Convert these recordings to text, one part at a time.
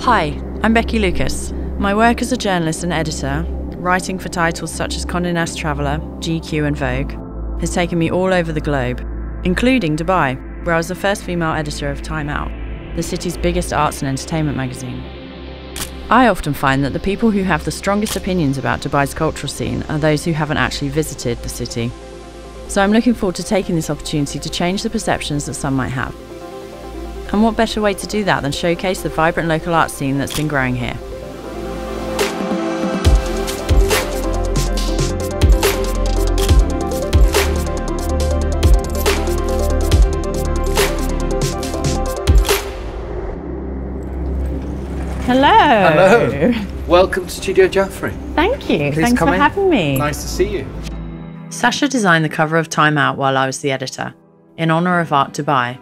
Hi, I'm Becky Lucas. My work as a journalist and editor, writing for titles such as Condé Nast Traveller, GQ and Vogue, has taken me all over the globe, including Dubai, where I was the first female editor of Time Out, the city's biggest arts and entertainment magazine. I often find that the people who have the strongest opinions about Dubai's cultural scene are those who haven't actually visited the city. So I'm looking forward to taking this opportunity to change the perceptions that some might have. And what better way to do that than showcase the vibrant local art scene that's been growing here? Hello. Hello. Welcome to Studio-Jafri. Thank you. Please Thanks for having me. Nice to see you. Sacha designed the cover of Time Out while I was the editor, in honour of Art Dubai.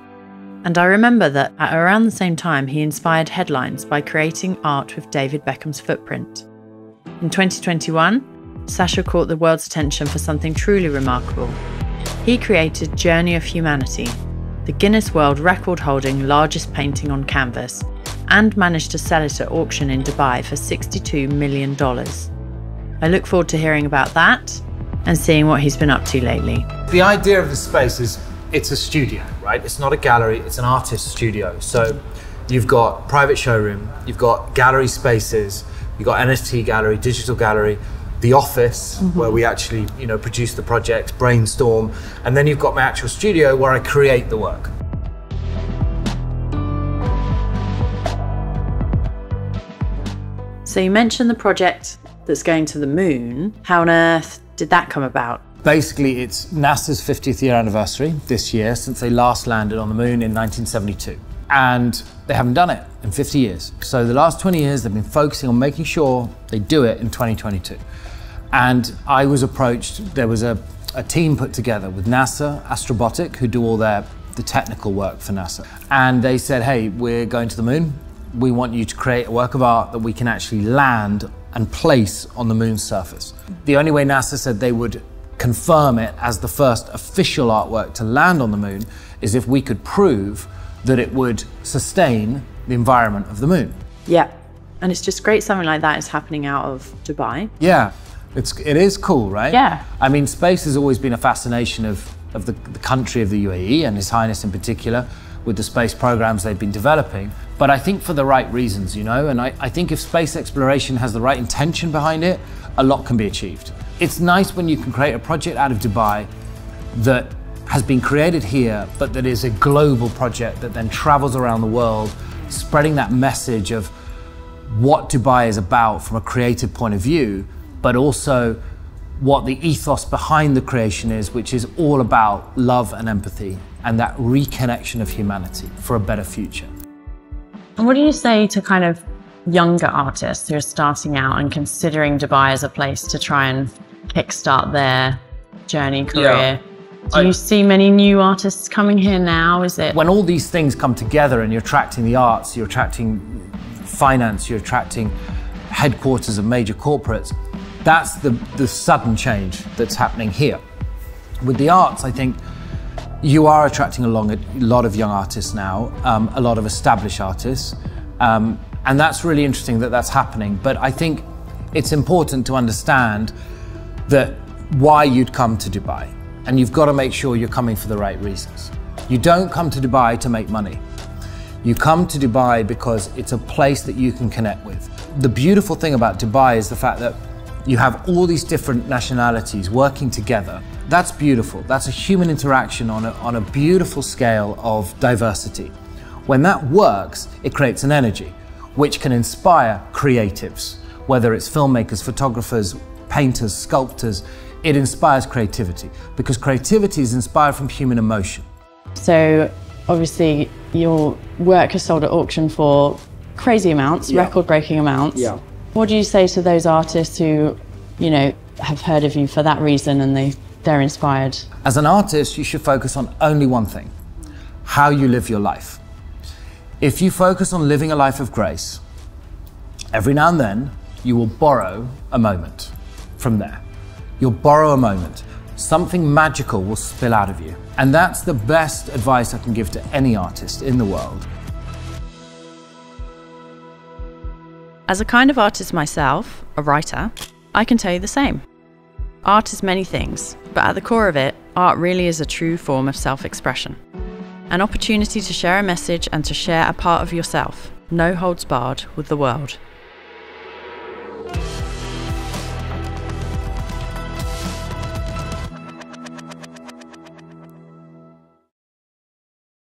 And I remember that at around the same time he inspired headlines by creating art with David Beckham's footprint. In 2021, Sacha caught the world's attention for something truly remarkable. He created Journey of Humanity, the Guinness World Record-holding largest painting on canvas, and managed to sell it at auction in Dubai for $62 million. I look forward to hearing about that and seeing what he's been up to lately. The idea of the space is it's a studio, right? It's not a gallery, it's an artist's studio. So you've got private showroom, you've got gallery spaces, you've got NFT gallery, digital gallery, the office where we actually, produce the projects, brainstorm, and then you've got my actual studio where I create the work. So you mentioned the project that's going to the moon. How on earth did that come about? Basically, it's NASA's 50th year anniversary this year since they last landed on the moon in 1972. And they haven't done it in 50 years. So the last 20 years, they've been focusing on making sure they do it in 2022. And I was approached, there was a team put together with NASA, Astrobotic, who do all the technical work for NASA. And they said, hey, we're going to the moon. We want you to create a work of art that we can actually land and place on the moon's surface. The only way NASA said they would confirm it as the first official artwork to land on the moon is if we could prove that it would sustain the environment of the moon. Yeah, and it's just great something like that is happening out of Dubai. Yeah, it is cool, right? Yeah. I mean, space has always been a fascination of the country of the UAE and His Highness in particular, with the space programs they've been developing. But I think for the right reasons, and I think if space exploration has the right intention behind it, a lot can be achieved. It's nice when you can create a project out of Dubai that has been created here, but that is a global project that then travels around the world, spreading that message of what Dubai is about from a creative point of view, but also what the ethos behind the creation is, which is all about love and empathy and that reconnection of humanity for a better future. And what do you say to kind of younger artists who are starting out and considering Dubai as a place to try and kickstart their journey, career? Do you see many new artists coming here now? Is it? When all these things come together and you're attracting the arts, you're attracting finance, you're attracting headquarters of major corporates, that's the sudden change that's happening here. With the arts, I think you are attracting a lot of young artists now, a lot of established artists, and that's really interesting that that's happening. But I think it's important to understand that why you'd come to Dubai, and you've got to make sure you're coming for the right reasons. You don't come to Dubai to make money. You come to Dubai because it's a place that you can connect with. The beautiful thing about Dubai is the fact that you have all these different nationalities working together. That's beautiful. That's a human interaction on a beautiful scale of diversity. When that works, it creates an energy which can inspire creatives, whether it's filmmakers, photographers, painters, sculptors. It inspires creativity because creativity is inspired from human emotion. So obviously your work is sold at auction for crazy amounts, record-breaking amounts. Yeah. What do you say to those artists who, have heard of you for that reason and they're inspired? As an artist, you should focus on only one thing: how you live your life. If you focus on living a life of grace, every now and then you will borrow a moment from there. You'll borrow a moment. Something magical will spill out of you. And that's the best advice I can give to any artist in the world. As a kind of artist myself, a writer, I can tell you the same. Art is many things, but at the core of it, art really is a true form of self-expression. An opportunity to share a message and to share a part of yourself, no holds barred, with the world.